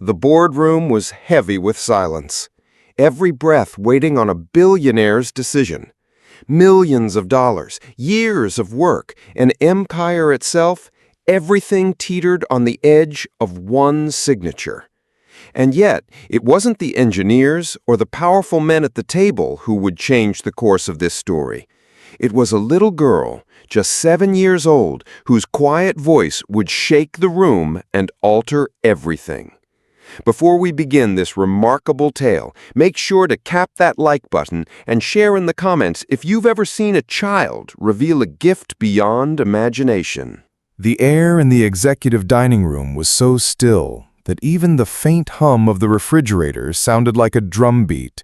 The boardroom was heavy with silence, every breath waiting on a billionaire's decision. Millions of dollars, years of work, an empire itself, everything teetered on the edge of one signature. And yet, it wasn't the engineers or the powerful men at the table who would change the course of this story. It was a little girl, just 7 years old, whose quiet voice would shake the room and alter everything. Before we begin this remarkable tale, make sure to tap that like button and share in the comments if you've ever seen a child reveal a gift beyond imagination. The air in the executive dining room was so still that even the faint hum of the refrigerator sounded like a drumbeat.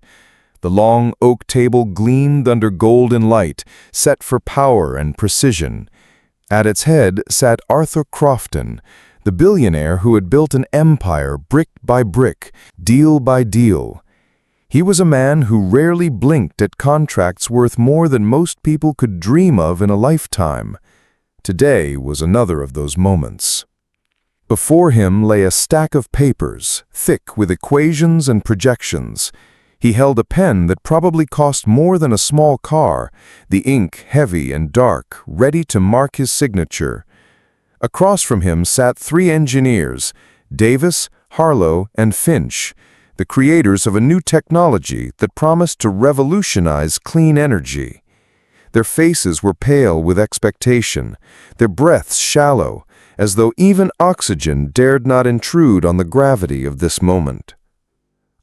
The long oak table gleamed under golden light, set for power and precision. At its head sat Arthur Crofton, the billionaire who had built an empire brick by brick, deal by deal. He was a man who rarely blinked at contracts worth more than most people could dream of in a lifetime. Today was another of those moments. Before him lay a stack of papers, thick with equations and projections. He held a pen that probably cost more than a small car, the ink heavy and dark, ready to mark his signature. Across from him sat 3 engineers, Davis, Harlow, and Finch, the creators of a new technology that promised to revolutionize clean energy. Their faces were pale with expectation, their breaths shallow, as though even oxygen dared not intrude on the gravity of this moment.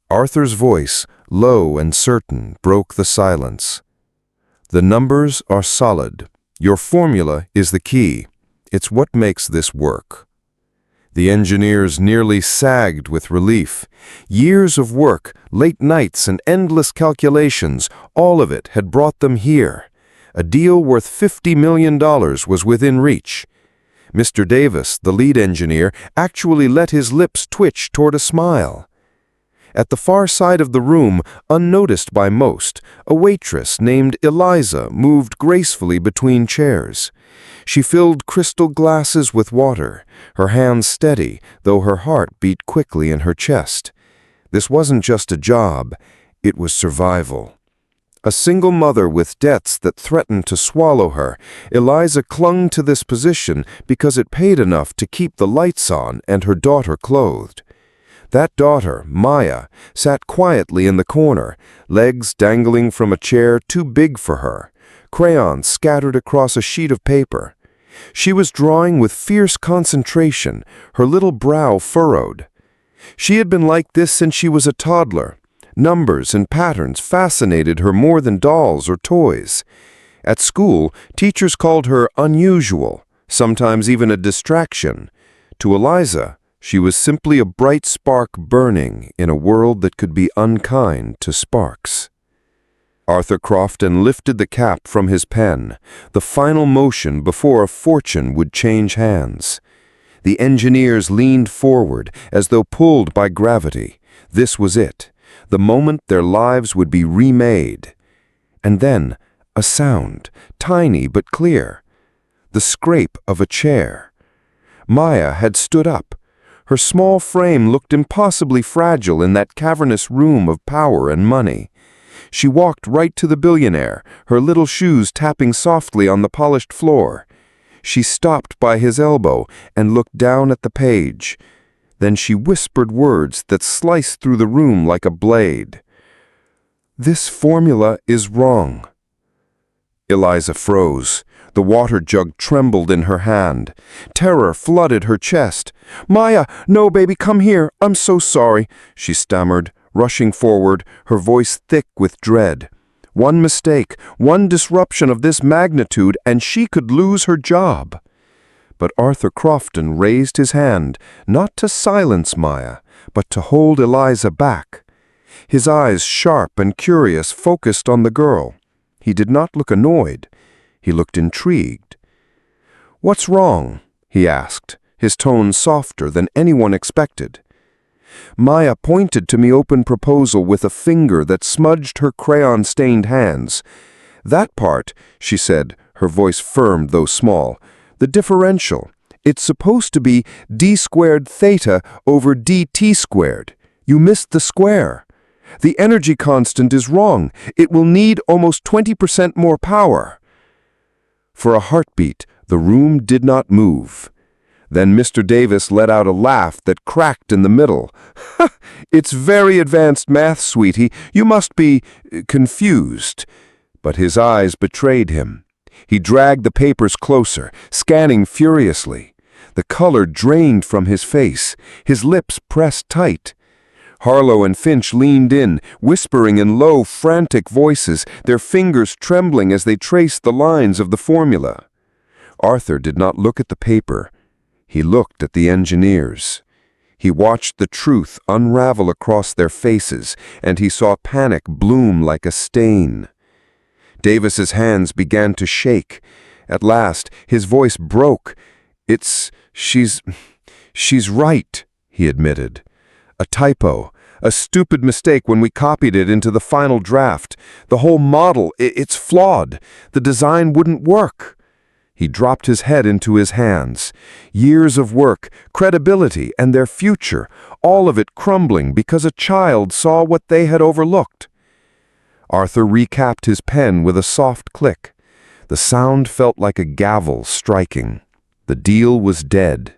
Arthur's voice, low and certain, broke the silence. "The numbers are solid. Your formula is the key. It's what makes this work." The engineers nearly sagged with relief. Years of work, late nights and endless calculations, all of it had brought them here. A deal worth $50 million was within reach. Mr. Davis, the lead engineer, actually let his lips twitch toward a smile. At the far side of the room, unnoticed by most, a waitress named Eliza moved gracefully between chairs. She filled crystal glasses with water, her hands steady, though her heart beat quickly in her chest. This wasn't just a job, it was survival. A single mother with debts that threatened to swallow her, Eliza clung to this position because it paid enough to keep the lights on and her daughter clothed. That daughter, Maya, sat quietly in the corner, legs dangling from a chair too big for her, crayons scattered across a sheet of paper. She was drawing with fierce concentration, her little brow furrowed. She had been like this since she was a toddler. Numbers and patterns fascinated her more than dolls or toys. At school, teachers called her unusual, sometimes even a distraction. To Eliza, she was simply a bright spark burning in a world that could be unkind to sparks. Arthur Crofton lifted the cap from his pen, the final motion before a fortune would change hands. The engineers leaned forward as though pulled by gravity. This was it, the moment their lives would be remade. And then, a sound, tiny but clear. The scrape of a chair. Maya had stood up. Her small frame looked impossibly fragile in that cavernous room of power and money. She walked right to the billionaire, her little shoes tapping softly on the polished floor. She stopped by his elbow and looked down at the page. Then she whispered words that sliced through the room like a blade. "This formula is wrong." Eliza froze. The water jug trembled in her hand. Terror flooded her chest. "Maya, no, baby, come here. I'm so sorry," she stammered, rushing forward, her voice thick with dread. One mistake, one disruption of this magnitude, and she could lose her job. But Arthur Crofton raised his hand, not to silence Maya, but to hold Eliza back. His eyes, sharp and curious, focused on the girl. He did not look annoyed. He looked intrigued. "What's wrong?" he asked, his tone softer than anyone expected. Maya pointed to the open proposal with a finger that smudged her crayon-stained hands. "That part," she said, her voice firm though small, "the differential. It's supposed to be d squared theta over dt squared. You missed the square. The energy constant is wrong. It will need almost 20% more power." For a heartbeat, the room did not move. Then Mr. Davis let out a laugh that cracked in the middle. "It's very advanced math, sweetie. You must be confused." But his eyes betrayed him. He dragged the papers closer, scanning furiously. The color drained from his face. His lips pressed tight. Harlow and Finch leaned in, whispering in low, frantic voices, their fingers trembling as they traced the lines of the formula. Arthur did not look at the paper. He looked at the engineers. He watched the truth unravel across their faces, and he saw panic bloom like a stain. Davis's hands began to shake. At last, his voice broke. She's right," he admitted. "A typo, a stupid mistake when we copied it into the final draft. The whole model, it's flawed. The design wouldn't work." He dropped his head into his hands. Years of work, credibility, and their future, all of it crumbling because a child saw what they had overlooked. Arthur recapped his pen with a soft click. The sound felt like a gavel striking. The deal was dead.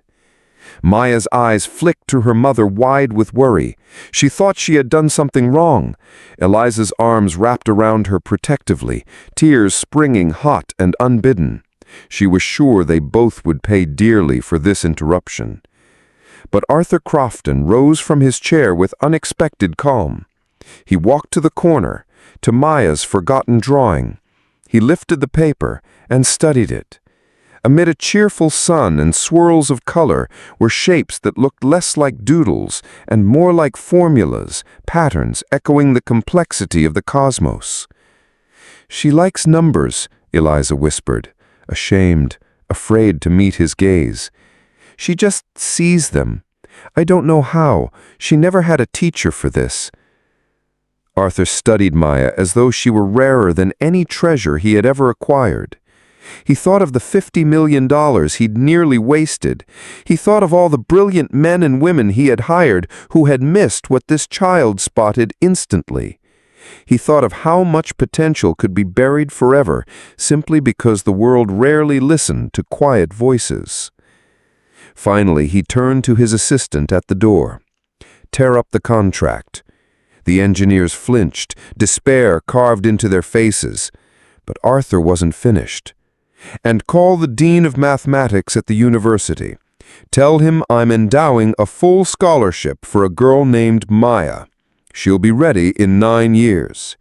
Maya's eyes flicked to her mother wide with worry. She thought she had done something wrong. Eliza's arms wrapped around her protectively, tears springing hot and unbidden. She was sure they both would pay dearly for this interruption. But Arthur Crofton rose from his chair with unexpected calm. He walked to the corner, to Maya's forgotten drawing. He lifted the paper and studied it. Amid a cheerful sun and swirls of color were shapes that looked less like doodles and more like formulas, patterns echoing the complexity of the cosmos. "She likes numbers," Eliza whispered, ashamed, afraid to meet his gaze. "She just sees them. I don't know how. She never had a teacher for this." Arthur studied Maya as though she were rarer than any treasure he had ever acquired. He thought of the $50 million he'd nearly wasted. He thought of all the brilliant men and women he had hired who had missed what this child spotted instantly. He thought of how much potential could be buried forever simply because the world rarely listened to quiet voices. Finally, he turned to his assistant at the door. "Tear up the contract." The engineers flinched, despair carved into their faces. But Arthur wasn't finished. "And call the dean of mathematics at the university. Tell him I'm endowing a full scholarship for a girl named Maya. She'll be ready in 9 years."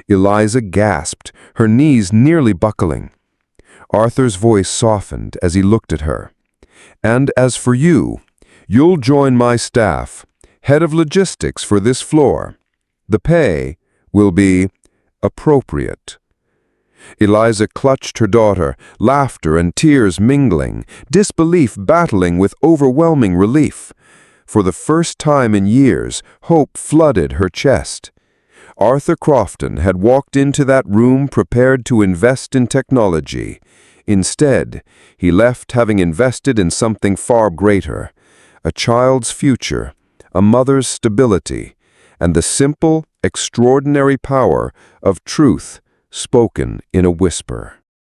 Eliza gasped, her knees nearly buckling. Arthur's voice softened as he looked at her. "And as for you, you'll join my staff, head of logistics for this floor. The pay will be appropriate." Eliza clutched her daughter, laughter and tears mingling, disbelief battling with overwhelming relief. For the first time in years, hope flooded her chest. Arthur Crofton had walked into that room prepared to invest in technology. Instead, he left having invested in something far greater: a child's future, a mother's stability, and the simple, extraordinary power of truth spoken in a whisper.